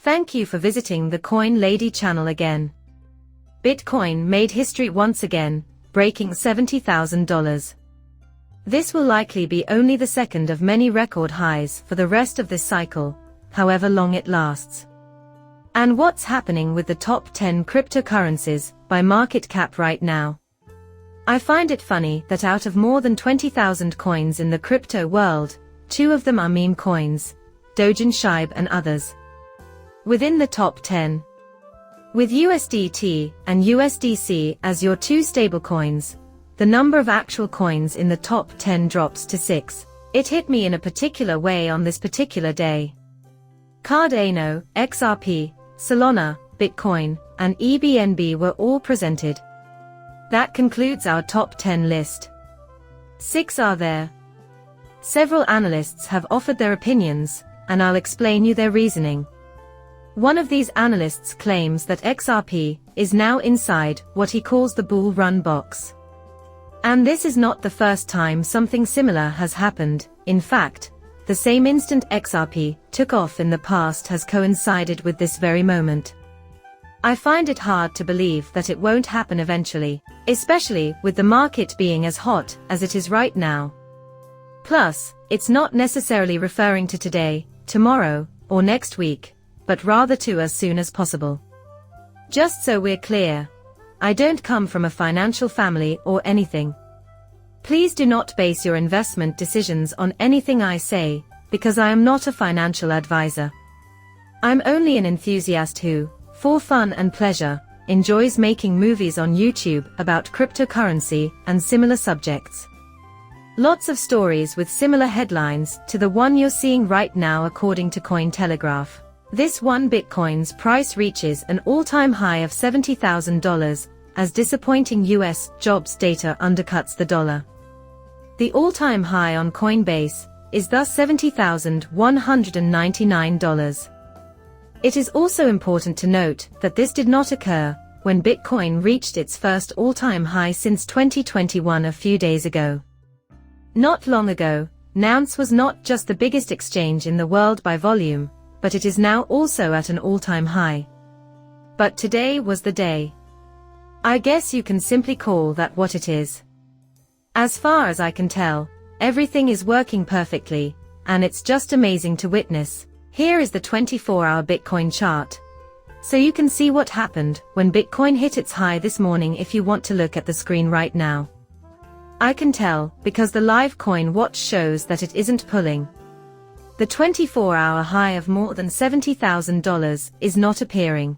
Thank you for visiting the Coin Lady channel again. Bitcoin made history once again, breaking $70,000. This will likely be only the second of many record highs for the rest of this cycle, however long it lasts. And what's happening with the top 10 cryptocurrencies by market cap right now? I find it funny that out of more than 20,000 coins in the crypto world, 2 of them are meme coins, Dogecoin, Shiba and others. Within the top 10, with USDT and USDC as your 2 stablecoins, the number of actual coins in the top 10 drops to 6. It hit me in a particular way on this particular day. Cardano, XRP, Solana, Bitcoin, and EBNB were all presented. That concludes our top 10 list. 6 are there. Several analysts have offered their opinions, and I'll explain you their reasoning. One of these analysts claims that XRP is now inside what he calls the bull run box. And this is not the first time something similar has happened. In fact, the same instant XRP took off in the past has coincided with this very moment. I find it hard to believe that it won't happen eventually, especially with the market being as hot as it is right now. Plus, it's not necessarily referring to today, tomorrow, or next week, but rather to as soon as possible. Just so we're clear, I don't come from a financial family or anything. Please do not base your investment decisions on anything I say, because I am not a financial advisor. I'm only an enthusiast who, for fun and pleasure, enjoys making movies on YouTube about cryptocurrency and similar subjects. Lots of stories with similar headlines to the one you're seeing right now according to Cointelegraph. This one Bitcoin's price reaches an all-time high of $70,000 as disappointing US jobs data undercuts the dollar. The all-time high on Coinbase is thus $70,199. It is also important to note that this did not occur when Bitcoin reached its first all-time high since 2021 a few days ago. Not long ago, Nance was not just the biggest exchange in the world by volume, but it is now also at an all-time high. But today was the day. I guess you can simply call that what it is. As far as I can tell, everything is working perfectly, and it's just amazing to witness. Here is the 24-hour Bitcoin chart. So you can see what happened when Bitcoin hit its high this morning if you want to look at the screen right now. I can tell because the live coin watch shows that it isn't pulling. The 24-hour high of more than $70,000 is not appearing.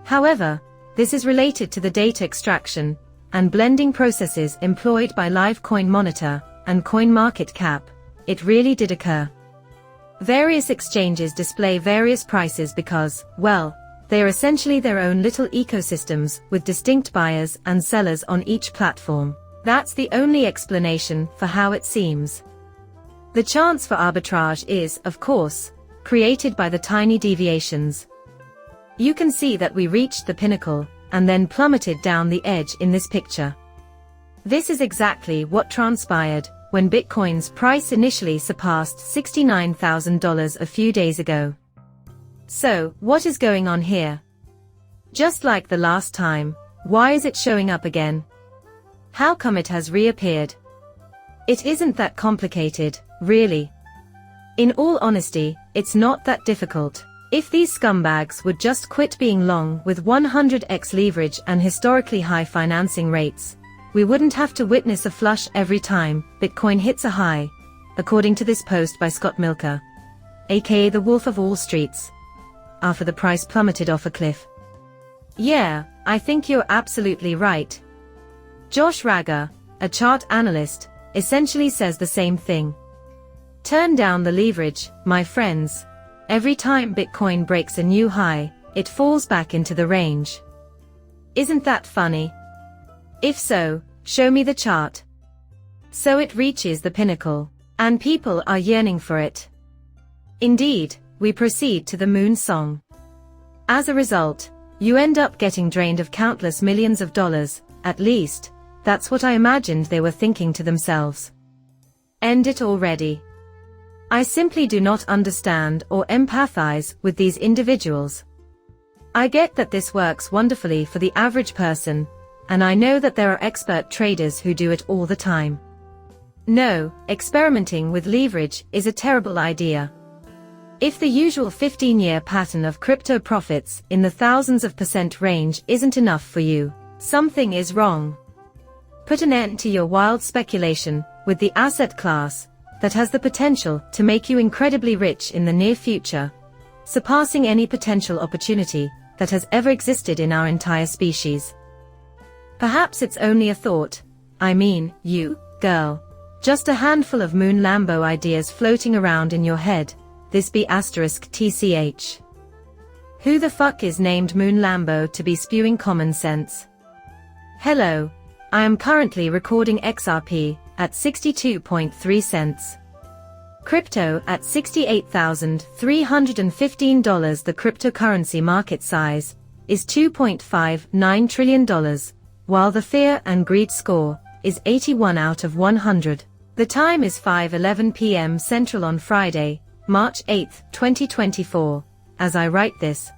However, this is related to the data extraction and blending processes employed by Live Coin Monitor and CoinMarketCap. It really did occur. Various exchanges display various prices because, well, they are essentially their own little ecosystems with distinct buyers and sellers on each platform. That's the only explanation for how it seems. The chance for arbitrage is, of course, created by the tiny deviations. You can see that we reached the pinnacle and then plummeted down the edge in this picture. This is exactly what transpired when Bitcoin's price initially surpassed $69,000 a few days ago. So, what is going on here? Just like the last time, why is it showing up again? How come it has reappeared? It isn't that complicated, really. In all honesty, it's not that difficult. If these scumbags would just quit being long with 100x leverage and historically high financing rates, we wouldn't have to witness a flush every time Bitcoin hits a high, according to this post by Scott Milker, aka the Wolf of Wall Streets, after the price plummeted off a cliff. Yeah, I think you're absolutely right. Josh Rager, a chart analyst, essentially says the same thing. Turn down the leverage, my friends. Every time Bitcoin breaks a new high, it falls back into the range. Isn't that funny? If so, show me the chart. So it reaches the pinnacle, and people are yearning for it. Indeed, we proceed to the moon song. As a result, you end up getting drained of countless millions of dollars, at least, that's what I imagined they were thinking to themselves. End it already. I simply do not understand or empathize with these individuals. I get that this works wonderfully for the average person, and I know that there are expert traders who do it all the time. No, experimenting with leverage is a terrible idea. If the usual 15-year pattern of crypto profits in the thousands of % range isn't enough for you, something is wrong. Put an end to your wild speculation with the asset class that has the potential to make you incredibly rich in the near future, surpassing any potential opportunity that has ever existed in our entire species. Perhaps it's only a thought, I mean, you, girl. Just a handful of moon Lambo ideas floating around in your head, this be *TCH. Who the fuck is named Moon Lambo to be spewing common sense? Hello, I am currently recording XRP at 62.3 cents. Crypto at $68,315. The cryptocurrency market size is $2.59 trillion, while the fear and greed score is 81 out of 100. The time is 5:11 p.m. Central on Friday, March 8, 2024, as I write this.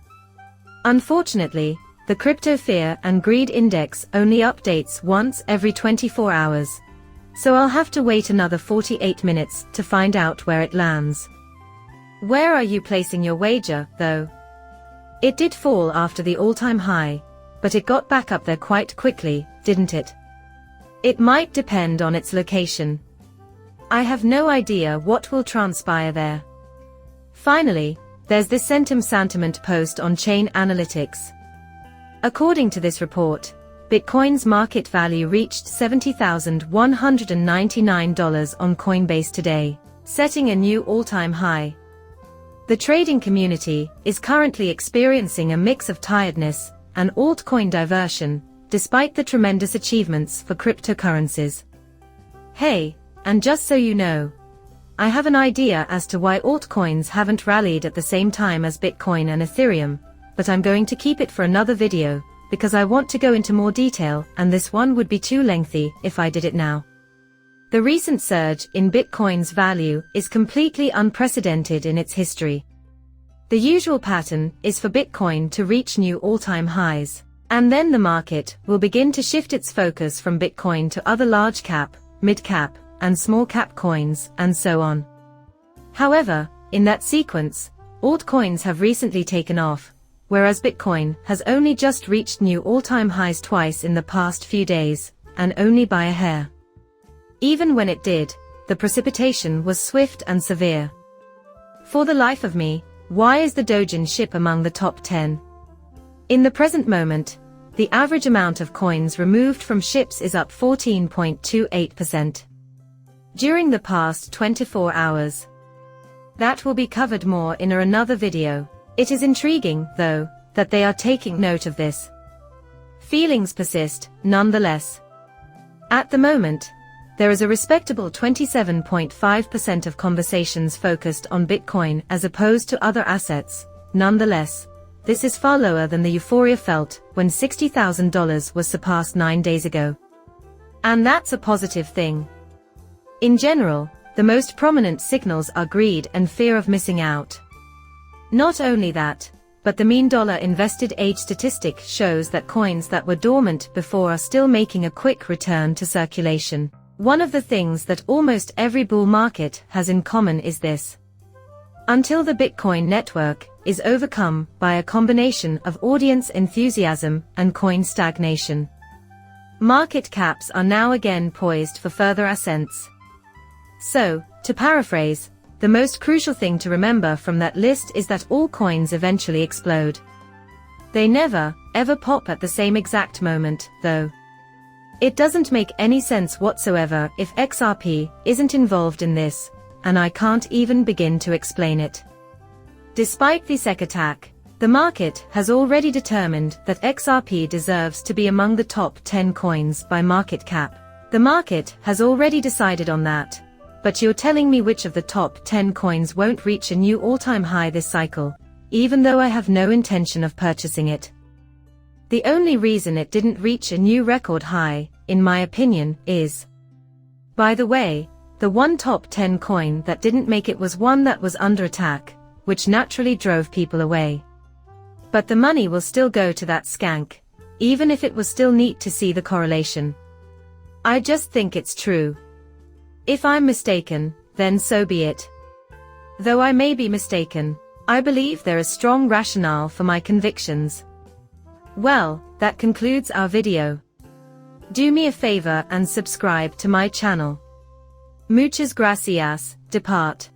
Unfortunately, the Crypto Fear and Greed Index only updates once every 24 hours. So I'll have to wait another 48 minutes to find out where it lands. Where are you placing your wager, though? It did fall after the all-time high, but it got back up there quite quickly, didn't it? It might depend on its location. I have no idea what will transpire there. Finally, there's this sentiment post on Chain Analytics. According to this report, Bitcoin's market value reached $70,199 on Coinbase today, setting a new all-time high. The trading community is currently experiencing a mix of tiredness and altcoin diversion, despite the tremendous achievements for cryptocurrencies. Hey, and just so you know, I have an idea as to why altcoins haven't rallied at the same time as Bitcoin and Ethereum, but I'm going to keep it for another video, because I want to go into more detail and this one would be too lengthy if I did it now. The recent surge in Bitcoin's value is completely unprecedented in its history. The usual pattern is for Bitcoin to reach new all-time highs, and then the market will begin to shift its focus from Bitcoin to other large-cap, mid-cap, and small-cap coins, and so on. However, in that sequence, altcoins have recently taken off, whereas Bitcoin has only just reached new all-time highs twice in the past few days, and only by a hair. Even when it did, the precipitation was swift and severe. For the life of me, why is the Dojin ship among the top 10? In the present moment, the average amount of coins removed from ships is up 14.28% during the past 24 hours. That will be covered more in another video. It is intriguing, though, that they are taking note of this. Feelings persist, nonetheless. At the moment, there is a respectable 27.5% of conversations focused on Bitcoin as opposed to other assets. Nonetheless, this is far lower than the euphoria felt when $60,000 was surpassed 9 days ago. And that's a positive thing. In general, the most prominent signals are greed and fear of missing out. Not only that, but the mean dollar invested age statistic shows that coins that were dormant before are still making a quick return to circulation. One of the things that almost every bull market has in common is this. Until the Bitcoin network is overcome by a combination of audience enthusiasm and coin stagnation, market caps are now again poised for further ascents. So, to paraphrase, the most crucial thing to remember from that list is that all coins eventually explode. They never, ever pop at the same exact moment, though. It doesn't make any sense whatsoever if XRP isn't involved in this, and I can't even begin to explain it. Despite the SEC attack, the market has already determined that XRP deserves to be among the top 10 coins by market cap. The market has already decided on that. But you're telling me which of the top 10 coins won't reach a new all-time high this cycle, even though I have no intention of purchasing it. The only reason it didn't reach a new record high, in my opinion, is... By the way, The one top 10 coin that didn't make it was one that was under attack, which naturally drove people away. But the money will still go to that skank, even if it was still neat to see the correlation. I just think it's true. If I'm mistaken, then so be it. Though I may be mistaken, I believe there is strong rationale for my convictions. Well, that concludes our video. Do me a favor and subscribe to my channel. Muchas gracias, depart.